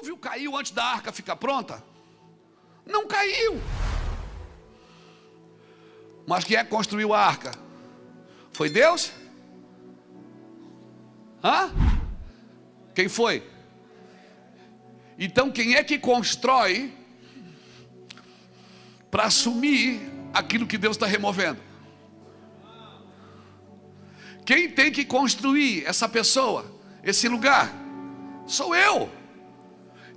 dilúvio caiu antes da arca ficar pronta? Não caiu. Mas quem é que construiu a arca? Foi Deus? Hã? Quem foi? Então quem é que constrói para assumir aquilo que Deus está removendo? Quem tem que construir essa pessoa, esse lugar? Sou eu.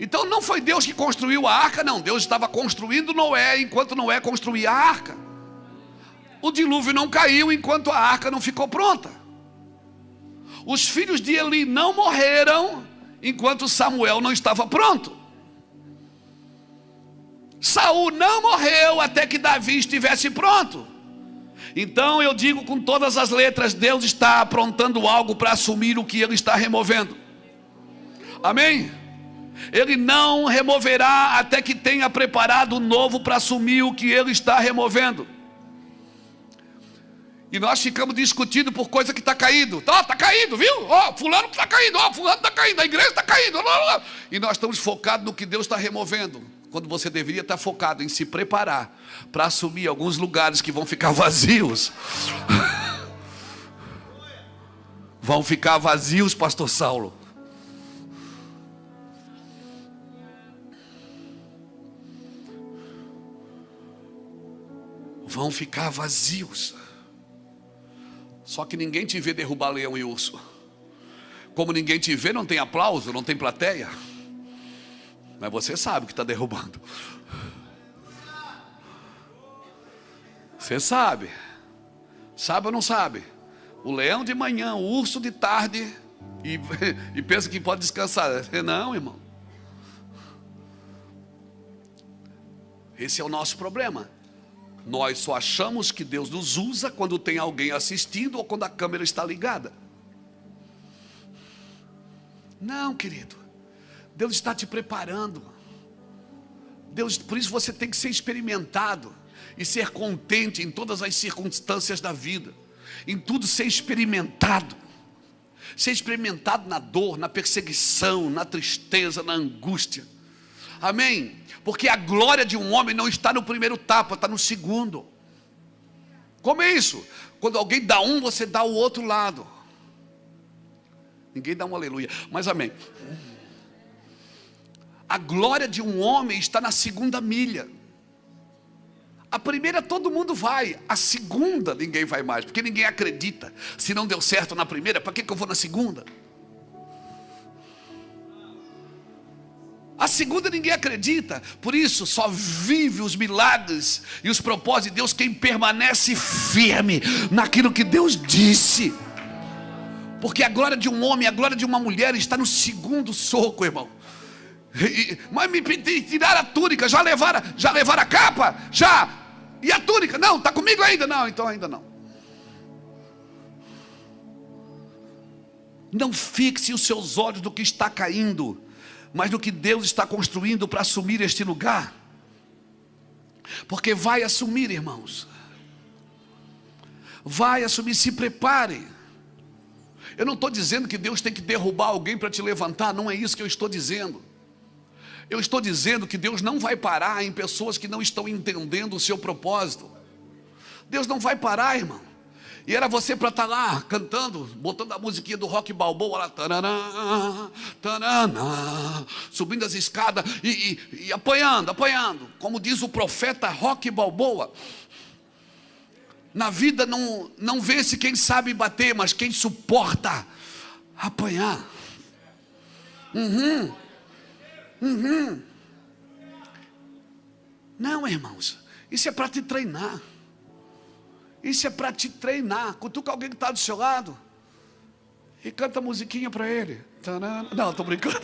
Então não foi Deus que construiu a arca, não. Deus estava construindo Noé enquanto Noé construía a arca. O dilúvio não caiu enquanto a arca não ficou pronta. Os filhos de Eli não morreram enquanto Samuel não estava pronto. Saul não morreu até que Davi estivesse pronto. Então eu digo com todas as letras, Deus está aprontando algo para assumir o que Ele está removendo. Amém? Ele não removerá até que tenha preparado o novo para assumir o que Ele está removendo. E nós ficamos discutindo por coisa que está caído. Está caído, viu? Fulano está caído, fulano está caído, a igreja está caído. E nós estamos focados no que Deus está removendo, quando você deveria estar focado em se preparar para assumir alguns lugares que vão ficar vazios. Vão ficar vazios, pastor Saulo. Vão ficar vazios. Só que ninguém te vê derrubar leão e urso. Como ninguém te vê, não tem aplauso, não tem plateia. Mas você sabe que está derrubando. Você sabe. Sabe ou não sabe? O leão de manhã, o urso de tarde. E pensa que pode descansar. Não, irmão. Esse é o nosso problema. Nós só achamos que Deus nos usa quando tem alguém assistindo ou quando a câmera está ligada. Não, querido. Deus está te preparando. Por isso você tem que ser experimentado e ser contente em todas as circunstâncias da vida. Em tudo ser experimentado. Ser experimentado na dor, na perseguição, na tristeza, na angústia. Amém? Porque a glória de um homem não está no primeiro tapa, está no segundo. Como é isso? Quando alguém dá um, você dá o outro lado. Ninguém dá um aleluia, mas amém. A glória de um homem está na segunda milha. A primeira todo mundo vai, a segunda ninguém vai mais, porque ninguém acredita. Se não deu certo na primeira, para que eu vou na segunda? A segunda ninguém acredita. Por isso só vive os milagres e os propósitos de Deus quem permanece firme naquilo que Deus disse. Porque a glória de um homem, a glória de uma mulher está no segundo soco, irmão. Mas me tiraram a túnica, já levaram a capa? Já. E a túnica? Não, está comigo ainda? Não, então ainda não. Não fixe os seus olhos no que está caindo, mas no que Deus está construindo para assumir este lugar. Porque vai assumir, irmãos. Vai assumir, se prepare. Eu não estou dizendo que Deus tem que derrubar alguém para te levantar, não é isso que eu estou dizendo. Eu estou dizendo que Deus não vai parar em pessoas que não estão entendendo o seu propósito. Deus não vai parar, irmão. E era você para estar lá cantando, botando a musiquinha do Rock Balboa lá, taraná, taraná, subindo as escadas e apanhando. Como diz o profeta Rock Balboa, na vida não vence quem sabe bater, mas quem suporta apanhar. Não, irmãos, isso é para te treinar. Isso é para te treinar. Cutuca alguém que está do seu lado e canta a musiquinha para ele. Não, estou brincando.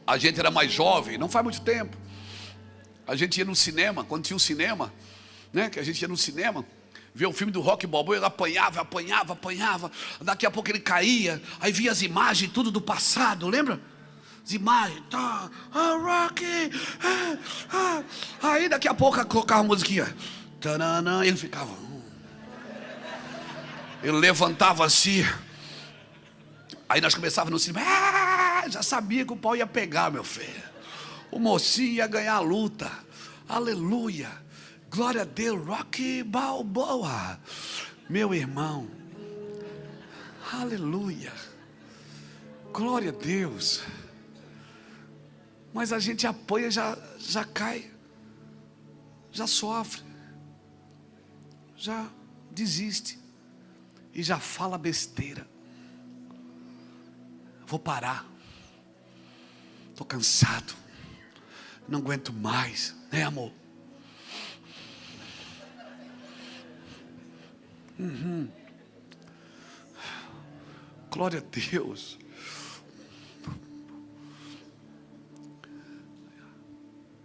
A gente era mais jovem, não faz muito tempo. A gente ia no cinema, quando tinha um cinema, né? Que a gente ia no cinema, ver o filme do Rock Balboa, ele apanhava. Daqui a pouco ele caía, aí via as imagens, tudo do passado, lembra? As imagens, Rocky, aí daqui a pouco colocava a musiquinha, ele ficava, ele levantava assim, Aí nós começávamos no cinema, já sabia que o pau ia pegar, meu filho. O mocinho ia ganhar a luta. Aleluia. Glória a Deus. Rocky Balboa. Meu irmão. Aleluia. Glória a Deus. Mas a gente apanha, já cai. Já sofre. Já desiste. E já fala besteira. Vou parar. Estou cansado. Não aguento mais, né, amor? Glória a Deus.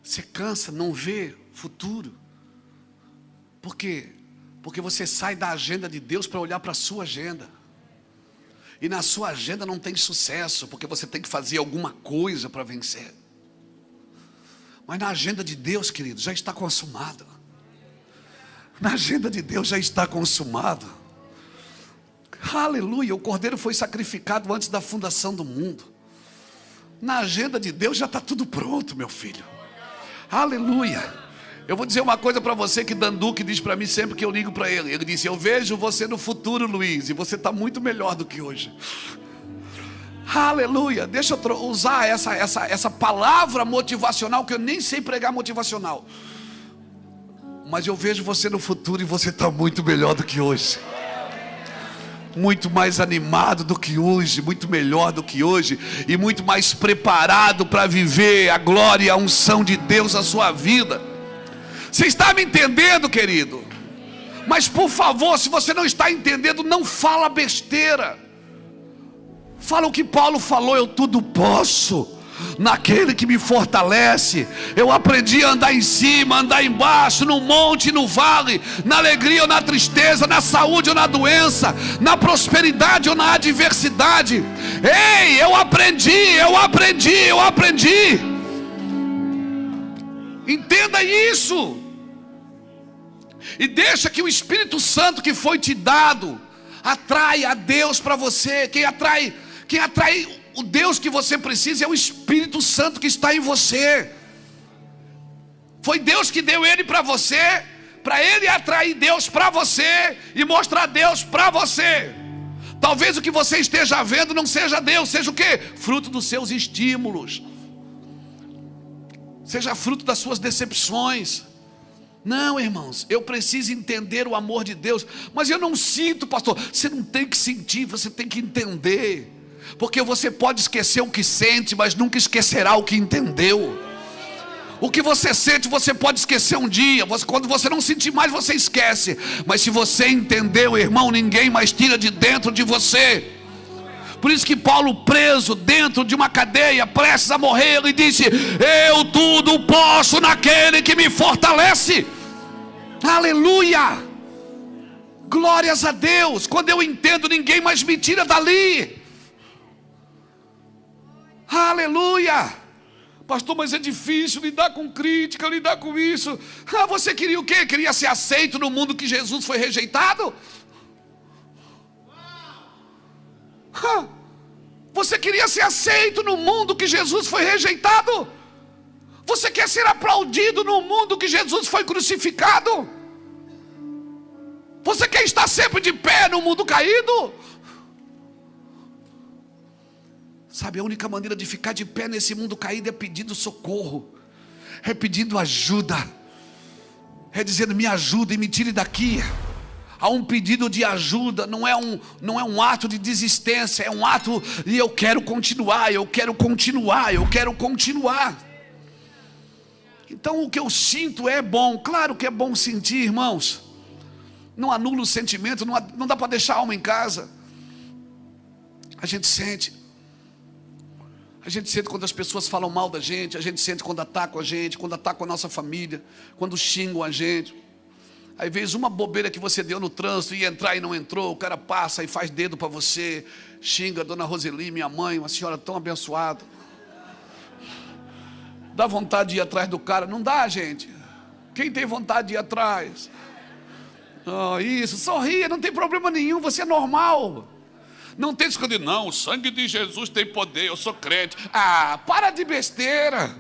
Você cansa, não vê futuro. Por quê? Porque você sai da agenda de Deus para olhar para a sua agenda. E na sua agenda não tem sucesso, porque você tem que fazer alguma coisa para vencer. Mas na agenda de Deus, querido, já está consumado. Na agenda de Deus já está consumado. Aleluia, o Cordeiro foi sacrificado antes da fundação do mundo. Na agenda de Deus já está tudo pronto, meu filho. Aleluia. Eu vou dizer uma coisa para você que Danduque diz para mim sempre que eu ligo para ele. Ele disse, eu vejo você no futuro, Luiz, e você está muito melhor do que hoje. Aleluia. Deixa eu usar essa palavra motivacional, que eu nem sei pregar motivacional. Mas eu vejo você no futuro e você está muito melhor do que hoje. Muito mais animado do que hoje, muito melhor do que hoje, e muito mais preparado para viver a glória e a unção de Deus na sua vida. Você está me entendendo, querido? Mas por favor, se você não está entendendo, não fala besteira. Fala o que Paulo falou, eu tudo posso naquele que me fortalece. Eu aprendi a andar em cima, andar embaixo, no monte, no vale, na alegria ou na tristeza, na saúde ou na doença, na prosperidade ou na adversidade. Ei, eu aprendi. Entenda isso. E deixa que o Espírito Santo que foi te dado atrai a Deus para você. Quem atrai o Deus que você precisa é o Espírito Santo que está em você. Foi Deus que deu ele para você, para ele atrair Deus para você e mostrar Deus para você. Talvez o que você esteja vendo não seja Deus, seja o quê? Fruto dos seus estímulos, seja fruto das suas decepções. Não, irmãos, eu preciso entender o amor de Deus. Mas eu não sinto, pastor. Você não tem que sentir, você tem que entender. Porque você pode esquecer o que sente, mas nunca esquecerá o que entendeu. O que você sente, você pode esquecer um dia. Quando você não sentir mais, você esquece. Mas se você entendeu, irmão, ninguém mais tira de dentro de você. Por isso que Paulo, preso dentro de uma cadeia, prestes a morrer, ele disse, eu tudo posso naquele que me fortalece. Aleluia. Glórias a Deus. Quando eu entendo, ninguém mais me tira dali. Aleluia. Pastor, mas é difícil lidar com crítica, lidar com isso. Você queria o quê? Queria ser aceito no mundo que Jesus foi rejeitado? Você queria ser aceito no mundo que Jesus foi rejeitado? Você quer ser aplaudido no mundo que Jesus foi crucificado? Você quer estar sempre de pé no mundo caído? Sabe, a única maneira de ficar de pé nesse mundo caído é pedindo socorro, é pedindo ajuda, é dizendo, me ajuda e me tire daqui. Há um pedido de ajuda, não é um ato de desistência, é um ato de eu quero continuar. Então o que eu sinto é bom, claro que é bom sentir, irmãos. Não anula o sentimento, não dá para deixar a alma em casa. A gente sente quando as pessoas falam mal da gente, a gente sente quando atacam a gente, quando atacam a nossa família, quando xingam a gente. Às vezes uma bobeira que você deu no trânsito, ia entrar e não entrou, o cara passa e faz dedo para você, xinga a dona Roseli, minha mãe, uma senhora tão abençoada. Dá vontade de ir atrás do cara? Não dá, gente. Quem tem vontade de ir atrás? Isso, sorria, não tem problema nenhum, você é normal. Não tem escondido, não, o sangue de Jesus tem poder, eu sou crente. Ah, para de besteira.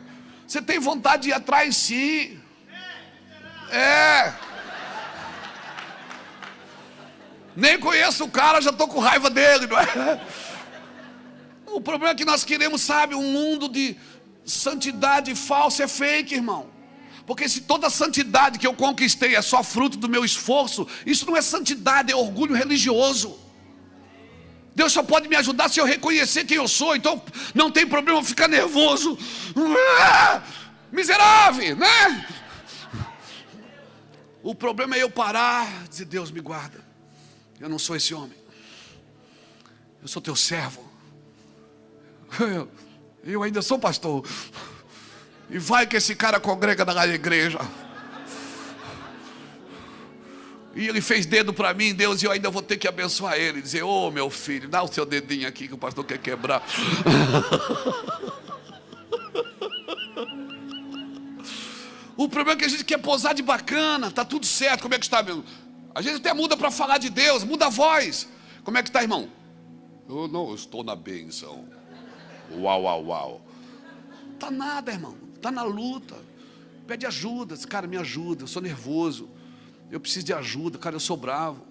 Você tem vontade de ir atrás, sim. Nem conheço o cara, já estou com raiva dele, não é? O problema é que nós queremos, sabe, um mundo de santidade falsa, é fake, irmão. Porque se toda a santidade que eu conquistei é só fruto do meu esforço, isso não é santidade, é orgulho religioso. Deus só pode me ajudar se eu reconhecer quem eu sou. Então não tem problema eu ficar nervoso. Miserável, né? O problema é eu parar e dizer: Deus, me guarda. Eu não sou esse homem. Eu sou teu servo. Eu ainda sou pastor. E vai que esse cara congrega na igreja. E ele fez dedo para mim, Deus, e eu ainda vou ter que abençoar ele. Dizer: ô meu filho, dá o seu dedinho aqui que o pastor quer quebrar. O problema é que a gente quer posar de bacana. Tá tudo certo, como é que está, meu? A gente até muda para falar de Deus, muda a voz. Como é que está, irmão? Eu não estou na bênção. Uau, uau, uau. Tá nada, irmão. Tá na luta. Pede ajuda. Cara, me ajuda, eu sou nervoso. Eu preciso de ajuda, cara, eu sou bravo.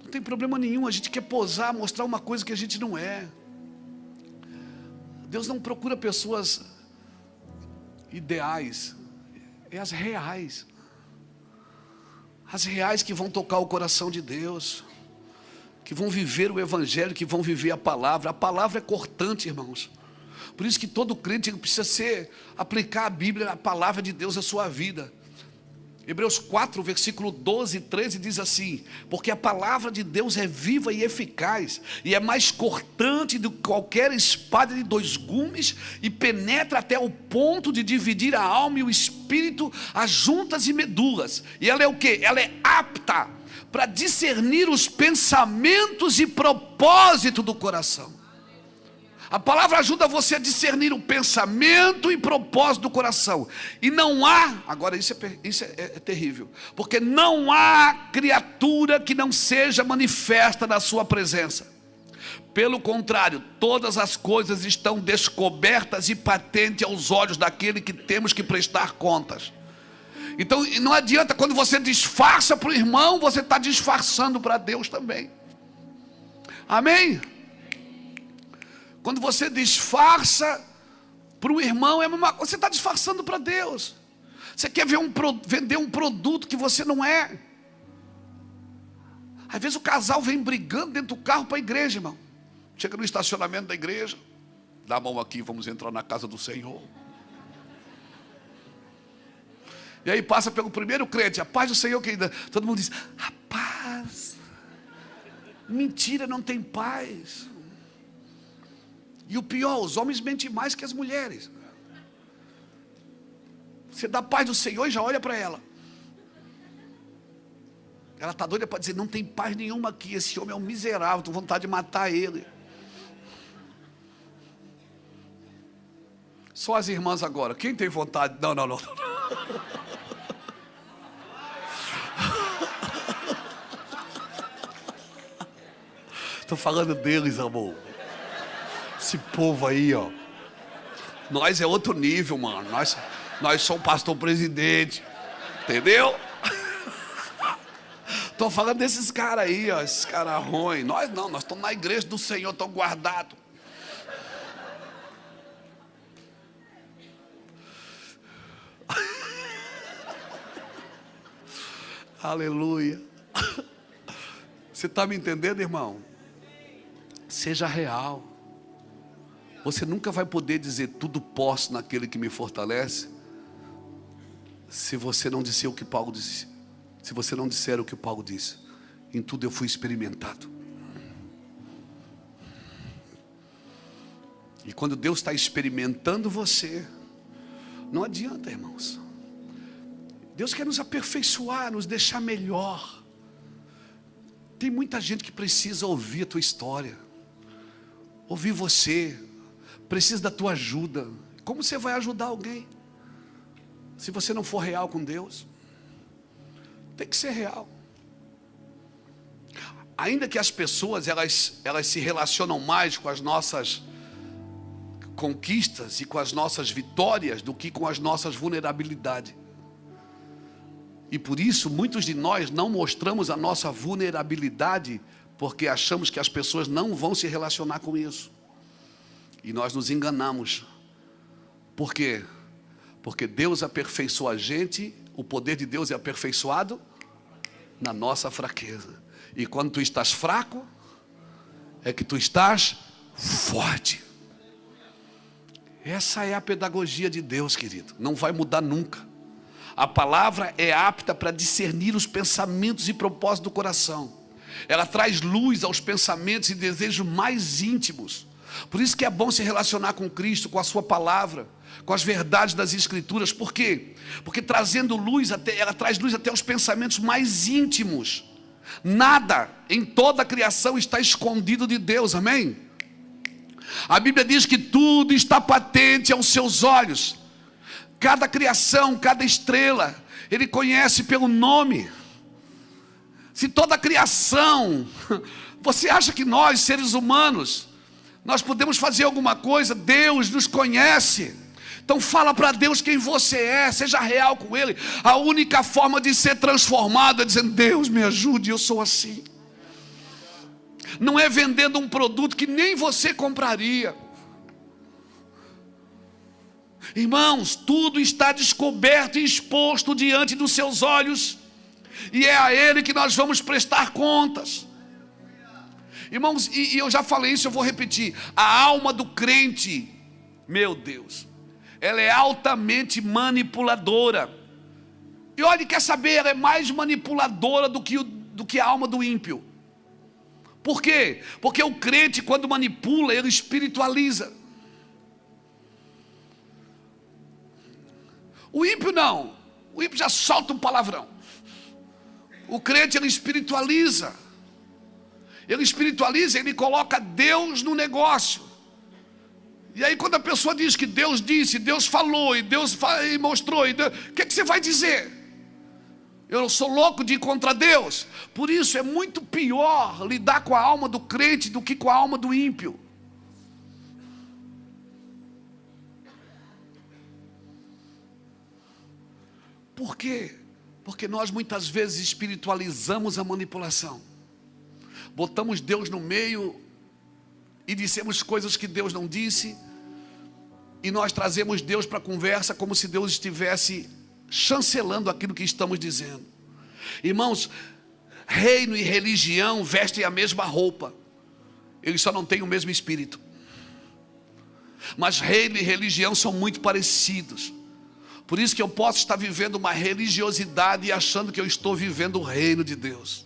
Não tem problema nenhum, a gente quer posar, mostrar uma coisa que a gente não é. Deus não procura pessoas ideais, é as reais. As reais que vão tocar o coração de Deus, que vão viver o Evangelho, que vão viver a palavra. A palavra é cortante, irmãos. Por isso que todo crente precisa aplicar a Bíblia, a palavra de Deus à sua vida. Hebreus 4, versículo 12 e 13 diz assim: porque a palavra de Deus é viva e eficaz, e é mais cortante do que qualquer espada de 2 gumes, e penetra até o ponto de dividir a alma e o espírito, as juntas e medulas. E ela é o quê? Ela é apta para discernir os pensamentos e propósito do coração. A palavra ajuda você a discernir o pensamento e propósito do coração. E não há, agora isso é terrível, porque não há criatura que não seja manifesta na sua presença. Pelo contrário, todas as coisas estão descobertas e patentes aos olhos daquele que temos que prestar contas. Então não adianta, quando você disfarça para o irmão, você está disfarçando para Deus também. Amém? Quando você disfarça para o irmão, você está disfarçando para Deus. Você quer vender um produto que você não é. Às vezes o casal vem brigando dentro do carro para a igreja, irmão. Chega no estacionamento da igreja, dá a mão aqui, vamos entrar na casa do Senhor. E aí passa pelo primeiro crente: a paz do Senhor, querida. Todo mundo diz: a paz. Mentira, não tem paz. E o pior, os homens mentem mais que as mulheres. Você dá paz do Senhor e já olha para ela. Ela está doida para dizer: não tem paz nenhuma aqui, esse homem é um miserável, estou com vontade de matar ele. Só as irmãs agora, quem tem vontade? Não. Estou falando deles, amor. Esse povo aí, ó. Nós é outro nível, mano. Nós somos pastor presidente. Entendeu? Estou falando desses caras aí, ó. Esses caras ruins. Nós não, nós estamos na igreja do Senhor, estamos guardados. Aleluia. Você está me entendendo, irmão? Seja real. Você nunca vai poder dizer tudo posso naquele que me fortalece, se você não disser o que Paulo disse. Se você não disser o que Paulo disse: em tudo eu fui experimentado. E quando Deus está experimentando você, não adianta, irmãos. Deus quer nos aperfeiçoar, nos deixar melhor. Tem muita gente que precisa ouvir a tua história, ouvir você, precisa da tua ajuda. Como você vai ajudar alguém se você não for real com Deus? Tem que ser real. ainda que as pessoas elas se relacionam mais com as nossas conquistas e com as nossas vitórias do que com as nossas vulnerabilidades. E por isso muitos de nós não mostramos a nossa vulnerabilidade, porque achamos que as pessoas não vão se relacionar com isso. E nós nos enganamos. Por quê? Porque Deus aperfeiçoa a gente, o poder de Deus é aperfeiçoado na nossa fraqueza. E quando tu estás fraco, é que tu estás forte. Essa é a pedagogia de Deus, querido. Não vai mudar nunca. A palavra é apta para discernir os pensamentos e propósitos do coração. Ela traz luz aos pensamentos e desejos mais íntimos. Por isso que é bom se relacionar com Cristo, com a sua palavra, com as verdades das Escrituras. Por quê? Porque trazendo luz, ela traz luz até os pensamentos mais íntimos. Nada em toda a criação está escondido de Deus, amém? A Bíblia diz que tudo está patente aos seus olhos. Cada criação, cada estrela, Ele conhece pelo nome. Se toda a criação, você acha que nós, seres humanos, nós podemos fazer alguma coisa? Deus nos conhece. Então fala para Deus quem você é, seja real com Ele. A única forma de ser transformado é dizendo: Deus me ajude, eu sou assim. Não é vendendo um produto que nem você compraria. Irmãos, tudo está descoberto e exposto diante dos seus olhos, e é a Ele que nós vamos prestar contas. Irmãos, e eu já falei isso, eu vou repetir. A alma do crente, meu Deus, ela é altamente manipuladora. E olha, quer saber, ela é mais manipuladora do que a alma do ímpio. Por quê? Porque o crente, quando manipula, ele espiritualiza. O ímpio não. O ímpio já solta um palavrão. O crente, ele espiritualiza. Ele espiritualiza, ele coloca Deus no negócio. E aí quando a pessoa diz que Deus disse, Deus falou, e Deus mostrou, o que você vai dizer? Eu sou louco de ir contra Deus. Por isso é muito pior lidar com a alma do crente do que com a alma do ímpio. Por quê? Porque nós muitas vezes espiritualizamos a manipulação. Botamos Deus no meio e dissemos coisas que Deus não disse. E nós trazemos Deus para a conversa como se Deus estivesse chancelando aquilo que estamos dizendo. Irmãos, reino e religião vestem a mesma roupa. Eles só não têm o mesmo espírito. Mas reino e religião são muito parecidos. Por isso que eu posso estar vivendo uma religiosidade e achando que eu estou vivendo o reino de Deus.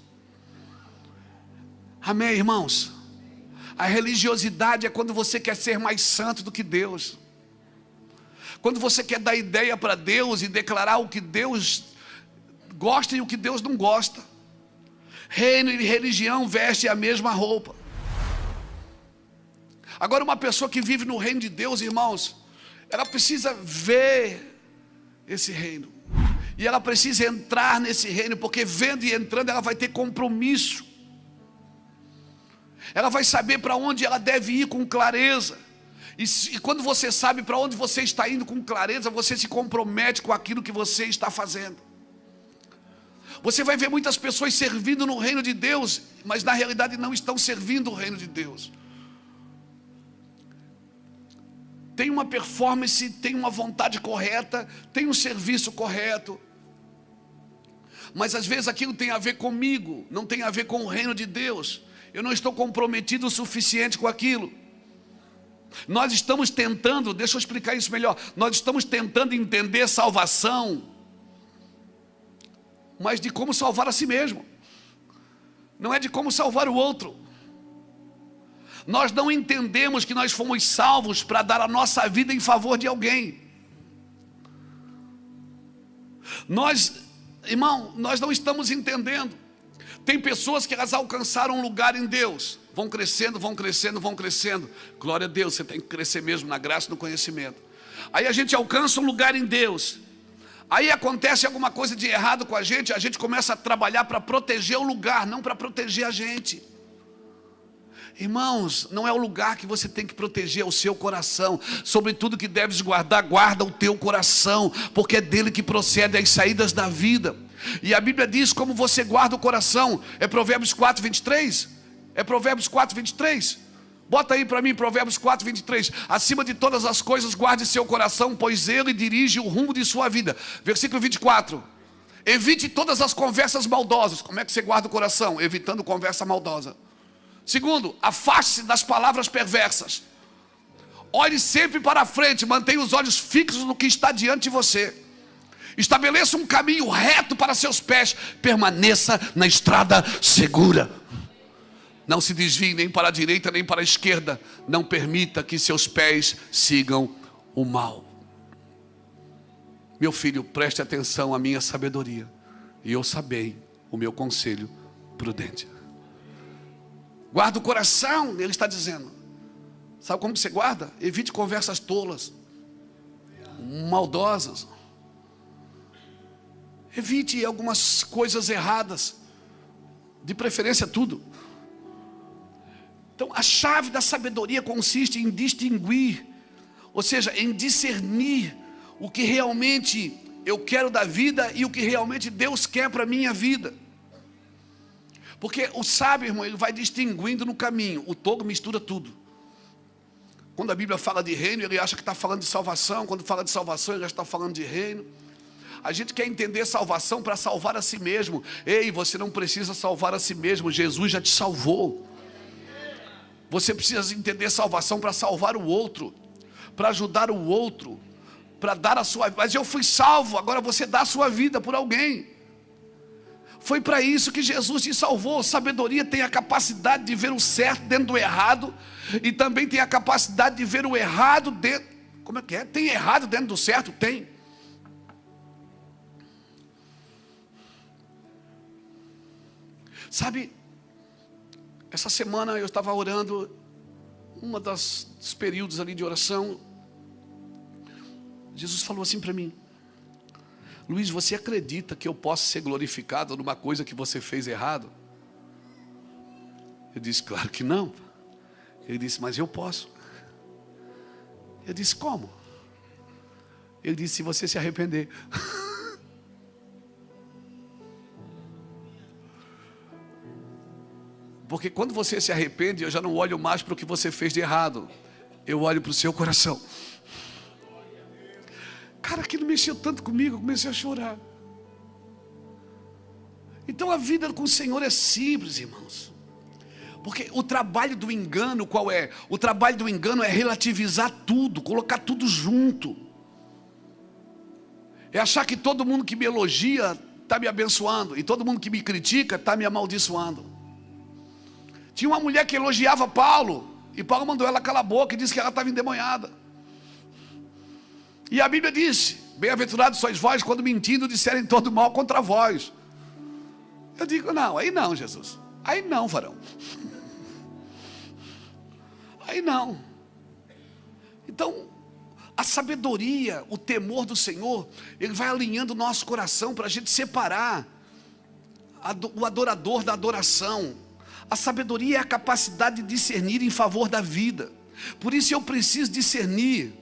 Amém, irmãos? A religiosidade é quando você quer ser mais santo do que Deus. Quando você quer dar ideia para Deus e declarar o que Deus gosta e o que Deus não gosta. Reino e religião vestem a mesma roupa. Agora, uma pessoa que vive no reino de Deus, irmãos, ela precisa ver esse reino, e ela precisa entrar nesse reino, porque vendo e entrando ela vai ter compromisso. Ela vai saber para onde ela deve ir com clareza. E quando você sabe para onde você está indo com clareza, você se compromete com aquilo que você está fazendo. Você vai ver muitas pessoas servindo no reino de Deus, mas na realidade não estão servindo o reino de Deus. Tem uma performance, tem uma vontade correta, tem um serviço correto, mas às vezes aquilo tem a ver comigo, não tem a ver com o reino de Deus. Eu não estou comprometido o suficiente com aquilo. Nós estamos tentando, deixa eu explicar isso melhor, nós estamos tentando entender salvação, mas de como salvar a si mesmo, não é de como salvar o outro. Nós não entendemos que nós fomos salvos para dar a nossa vida em favor de alguém. Irmão, nós não estamos entendendo. Tem pessoas que elas alcançaram um lugar em Deus, vão crescendo, vão crescendo, vão crescendo. Glória a Deus, você tem que crescer mesmo na graça e no conhecimento. Aí a gente alcança um lugar em Deus. Aí acontece alguma coisa de errado com a gente começa a trabalhar para proteger o lugar, não para proteger a gente. Irmãos, não é o lugar que você tem que proteger, é o seu coração. Sobre tudo que deves guardar, guarda o teu coração, porque é dele que procedem as saídas da vida. E a Bíblia diz como você guarda o coração. É Provérbios 4, 23? É Provérbios 4, 23? Bota aí para mim Provérbios 4, 23. Acima de todas as coisas guarde seu coração, pois ele dirige o rumo de sua vida. Versículo 24. Evite todas as conversas maldosas. Como é que você guarda o coração? Evitando conversa maldosa. Segundo, afaste-se das palavras perversas. Olhe sempre para a frente, mantenha os olhos fixos no que está diante de você. Estabeleça um caminho reto para seus pés. Permaneça na estrada segura. Não se desvie nem para a direita nem para a esquerda. Não permita que seus pés sigam o mal. Meu filho, preste atenção à minha sabedoria, e eu sabei o meu conselho prudente. Guarda o coração, ele está dizendo. Sabe como que você guarda? Evite conversas tolas, maldosas. Evite algumas coisas erradas, de preferência tudo. Então a chave da sabedoria consiste em distinguir, ou seja, em discernir o que realmente eu quero da vida e o que realmente Deus quer para a minha vida. Porque o sábio, irmão, ele vai distinguindo no caminho. O tolo mistura tudo. Quando a Bíblia fala de reino, ele acha que está falando de salvação. Quando fala de salvação, ele já está falando de reino. A gente quer entender salvação para salvar a si mesmo. Ei, você não precisa salvar a si mesmo. Jesus já te salvou. Você precisa entender salvação para salvar o outro, para ajudar o outro, para dar a sua vida. Mas eu fui salvo, agora você dá a sua vida por alguém. Foi para isso que Jesus te salvou. Sabedoria tem a capacidade de ver o certo dentro do errado, e também tem a capacidade de ver o errado dentro. Como é que é? Tem errado dentro do certo? Tem. Sabe, essa semana eu estava orando, dos períodos ali de oração, Jesus falou assim para mim: Luiz, você acredita que eu posso ser glorificado numa coisa que você fez errado? Eu disse, claro que não. Ele disse, mas eu posso. Eu disse, como? Ele disse, se você se arrepender. Porque quando você se arrepende, eu já não olho mais para o que você fez de errado. Eu olho para o seu coração. Cara, aquilo mexeu tanto comigo, eu comecei a chorar. Então a vida com o Senhor é simples, irmãos. Porque o trabalho do engano, qual é? O trabalho do engano é relativizar tudo, colocar tudo junto. É achar que todo mundo que me elogia está me abençoando, e todo mundo que me critica está me amaldiçoando. Tinha uma mulher que elogiava Paulo, e Paulo mandou ela calar a boca e disse que ela estava endemoniada. E a Bíblia diz, bem-aventurados sois vós quando mentindo disserem todo mal contra vós. Eu digo, não, aí não, Jesus. Aí não, varão. Aí não. Então, a sabedoria, o temor do Senhor, ele vai alinhando o nosso coração para a gente separar o adorador da adoração. A sabedoria é a capacidade de discernir em favor da vida. Por isso eu preciso discernir.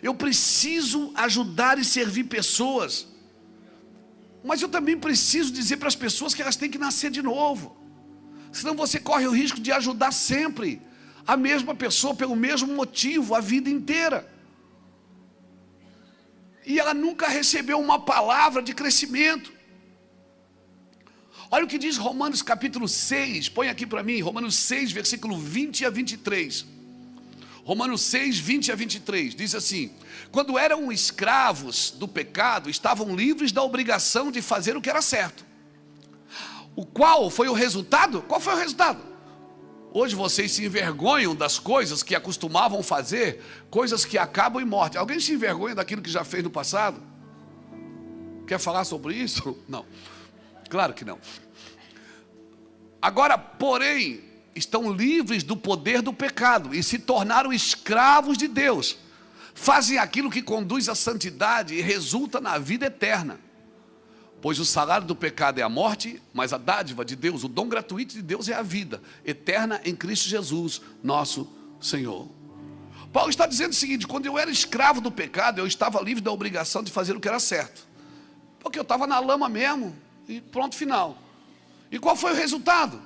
Eu preciso ajudar e servir pessoas. Mas eu também preciso dizer para as pessoas que elas têm que nascer de novo. Senão você corre o risco de ajudar sempre a mesma pessoa pelo mesmo motivo a vida inteira. E ela nunca recebeu uma palavra de crescimento. Olha o que diz Romanos capítulo 6, põe aqui para mim, Romanos 6, versículo 20 a 23. Romanos 6, 20 a 23, diz assim: quando eram escravos do pecado, estavam livres da obrigação de fazer o que era certo. Qual foi o resultado? Qual foi o resultado? Hoje vocês se envergonham das coisas que acostumavam fazer, coisas que acabam em morte. Alguém se envergonha daquilo que já fez no passado? Quer falar sobre isso? Não. Claro que não. Agora, porém, estão livres do poder do pecado e se tornaram escravos de Deus. fazem aquilo que conduz à santidade e resulta na vida eterna. Pois o salário do pecado é a morte, mas a dádiva de Deus, o dom gratuito de Deus é a vida eterna em Cristo Jesus, nosso Senhor. Paulo está dizendo o seguinte: quando eu era escravo do pecado, eu estava livre da obrigação de fazer o que era certo, porque eu estava na lama mesmo, e pronto, final. E qual foi o resultado?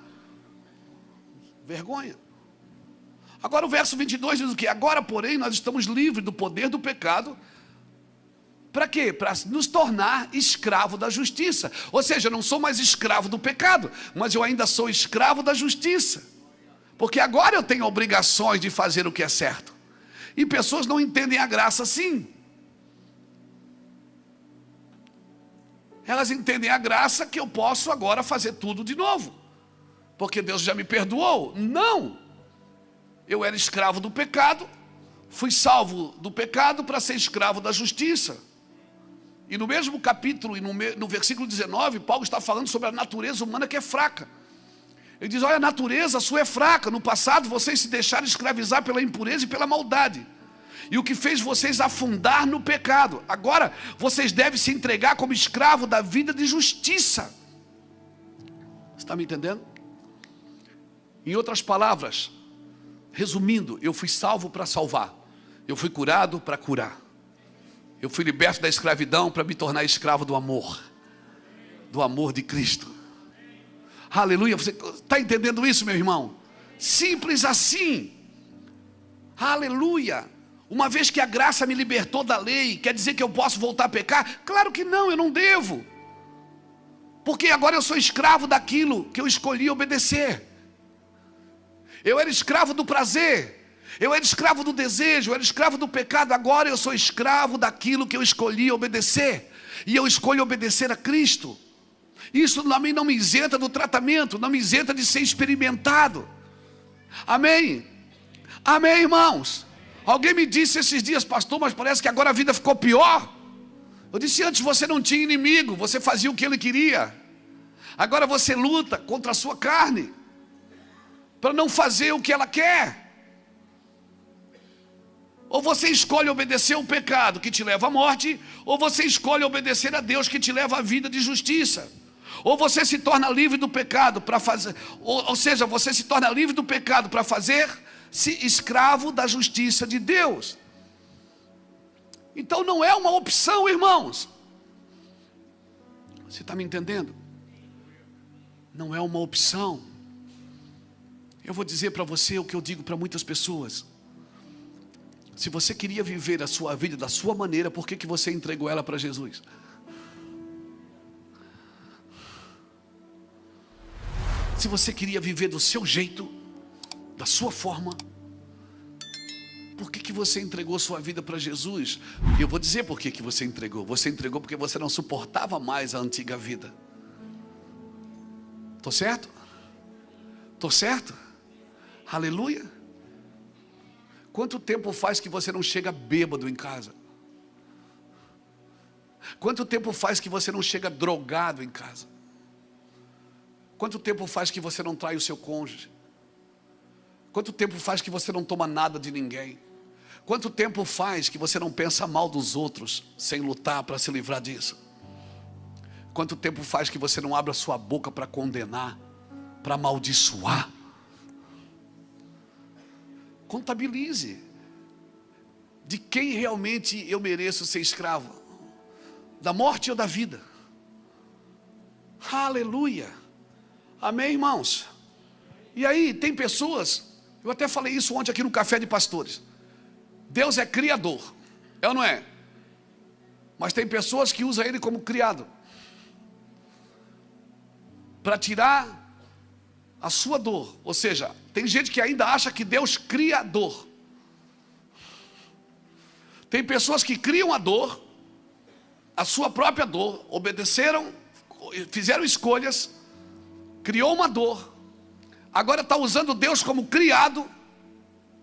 Vergonha. Agora o verso 22 diz o quê? Agora, porém, nós estamos livres do poder do pecado. Para quê? Para nos tornar escravo da justiça. Ou seja, eu não sou mais escravo do pecado, mas eu ainda sou escravo da justiça. Porque agora eu tenho obrigações de fazer o que é certo. E pessoas não entendem a graça assim. Elas entendem a graça que eu posso agora fazer tudo de novo, porque Deus já me perdoou. Não! Eu era escravo do pecado, fui salvo do pecado para ser escravo da justiça. E no mesmo capítulo, e no versículo 19, Paulo está falando sobre a natureza humana que é fraca. Ele diz: olha, a natureza sua é fraca. No passado vocês se deixaram escravizar pela impureza e pela maldade, e o que fez vocês afundar no pecado. Agora vocês devem se entregar como escravo da vida de justiça. Você está me entendendo? Em outras palavras, resumindo, eu fui salvo para salvar, eu fui curado para curar, eu fui liberto da escravidão para me tornar escravo do amor de Cristo. Aleluia. Você está entendendo isso, meu irmão? Simples assim. Aleluia. Uma vez que a graça me libertou da lei, quer dizer que eu posso voltar a pecar? Claro que não, eu não devo, porque agora eu sou escravo daquilo que eu escolhi obedecer. Eu era escravo do prazer, eu era escravo do desejo, eu era escravo do pecado. Agora eu sou escravo daquilo que eu escolhi obedecer, e eu escolho obedecer a Cristo. Isso também não me isenta do tratamento, não me isenta de ser experimentado. Amém? Amém, irmãos? Alguém me disse esses dias: pastor, mas parece que agora a vida ficou pior. Eu disse: antes você não tinha inimigo, você fazia o que ele queria. Agora você luta contra a sua carne, para não fazer o que ela quer. Ou você escolhe obedecer o pecado que te leva à morte, ou você escolhe obedecer a Deus que te leva à vida de justiça. Ou você se torna livre do pecado para fazer, ou seja, você se torna livre do pecado para fazer-se escravo da justiça de Deus. Então não é uma opção, irmãos. Você está me entendendo? Não é uma opção. Eu vou dizer para você o que eu digo para muitas pessoas: se você queria viver a sua vida da sua maneira, por que você entregou ela para Jesus? Se você queria viver do seu jeito, da sua forma, por que você entregou sua vida para Jesus? Eu vou dizer por que você entregou. Você entregou porque você não suportava mais a antiga vida. Estou certo? Estou certo? Aleluia. Quanto tempo faz que você não chega bêbado em casa? Quanto tempo faz que você não chega drogado em casa? Quanto tempo faz que você não trai o seu cônjuge? Quanto tempo faz que você não toma nada de ninguém? Quanto tempo faz que você não pensa mal dos outros sem lutar para se livrar disso? Quanto tempo faz que você não abre a sua boca para condenar, para amaldiçoar? Contabilize. De quem realmente eu mereço ser escravo? Da morte ou da vida? Aleluia. Amém, irmãos? E aí, tem pessoas, eu até falei isso ontem aqui no Café de Pastores: Deus é criador, é ou não é? Mas tem pessoas que usam ele como criado, para tirar a sua dor. Ou seja, tem gente que ainda acha que Deus cria dor. Tem pessoas que criam a dor, a sua própria dor, obedeceram, fizeram escolhas, criou uma dor, agora está usando Deus como criado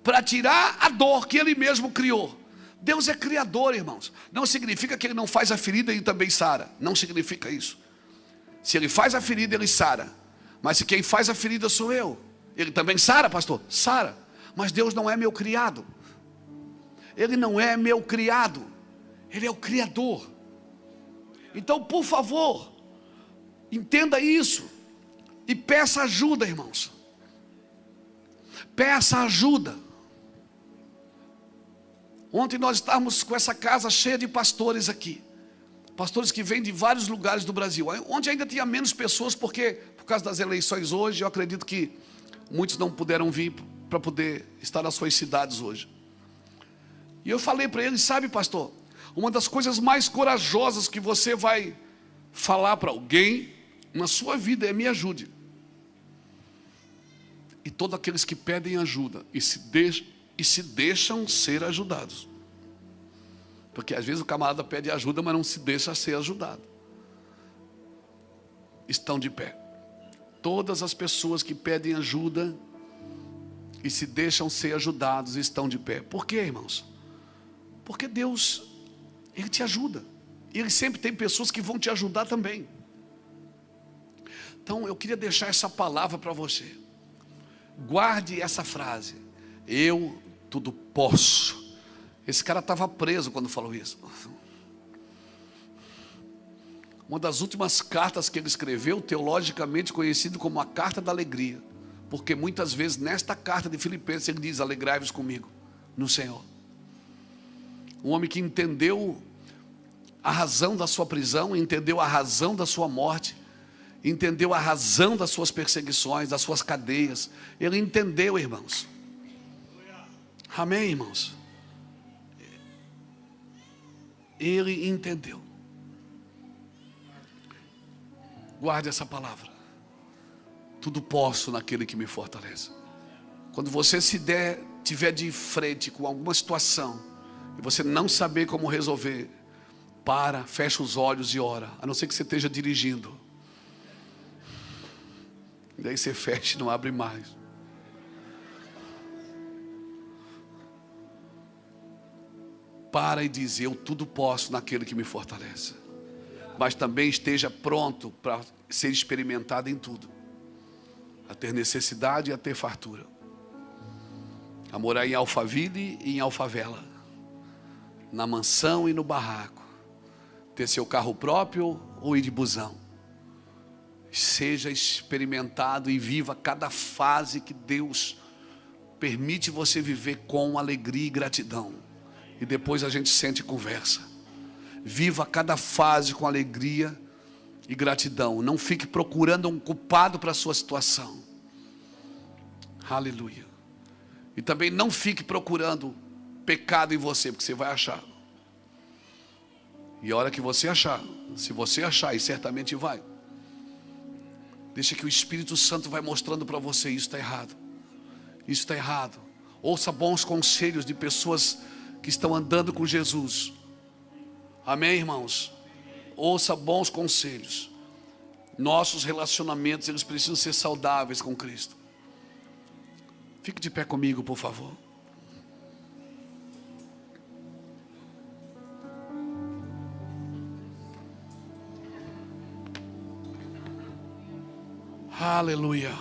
para tirar a dor que Ele mesmo criou. Deus é criador, irmãos. Não significa que Ele não faz a ferida e também sara. Não significa isso. Se Ele faz a ferida, Ele sara. Mas se quem faz a ferida sou eu, Ele também sara, pastor? Sara. Mas Deus não é meu criado. Ele não é meu criado, Ele é o Criador. Então, por favor, entenda isso e peça ajuda, irmãos. Peça ajuda. Ontem nós estávamos com essa casa cheia de pastores aqui. Pastores que vêm de vários lugares do Brasil. Onde ainda tinha menos pessoas, porque por causa das eleições hoje, eu acredito que muitos não puderam vir para poder estar nas suas cidades hoje. E eu falei para eles, sabe, pastor, uma das coisas mais corajosas que você vai falar para alguém na sua vida é: me ajude. E todos aqueles que pedem ajuda e se deixam ser ajudados. Porque às vezes o camarada pede ajuda, mas não se deixa ser ajudado. Estão de pé. Todas as pessoas que pedem ajuda e se deixam ser ajudados estão de pé. Por quê, irmãos? Porque Deus, Ele te ajuda. E Ele sempre tem pessoas que vão te ajudar também. Então eu queria deixar essa palavra para você. Guarde essa frase: eu tudo posso. Esse cara estava preso quando falou isso. Uma das últimas cartas que ele escreveu, teologicamente conhecido como a Carta da Alegria. Porque muitas vezes nesta carta de Filipenses ele diz: alegrai-vos comigo no Senhor. Um homem que entendeu a razão da sua prisão, entendeu a razão da sua morte, entendeu a razão das suas perseguições, das suas cadeias. Ele entendeu, irmãos. Amém, irmãos? Ele entendeu. Guarde essa palavra: tudo posso naquele que me fortalece. Quando você tiver de frente com alguma situação e você não saber como resolver, fecha os olhos e ora. A não ser que você esteja dirigindo. E daí você fecha e não abre mais. Para e diz: eu tudo posso naquele que me fortalece. Mas também esteja pronto para ser experimentado em tudo. A ter necessidade e a ter fartura. A morar em Alphaville e em Alfavela. Na mansão e no barraco. Ter seu carro próprio ou ir de busão. Seja experimentado e viva cada fase que Deus permite você viver com alegria e gratidão. E depois a gente sente e conversa. Viva cada fase com alegria e gratidão. Não fique procurando um culpado para a sua situação. Aleluia. E também não fique procurando pecado em você, porque você vai achar. E a hora que você achar, se você achar, e certamente vai, deixa que o Espírito Santo vai mostrando para você: isso está errado. Isso está errado. Ouça bons conselhos de pessoas que estão andando com Jesus. Amém, irmãos? Ouça bons conselhos. Nossos relacionamentos, eles precisam ser saudáveis com Cristo. Fique de pé comigo, por favor. Aleluia.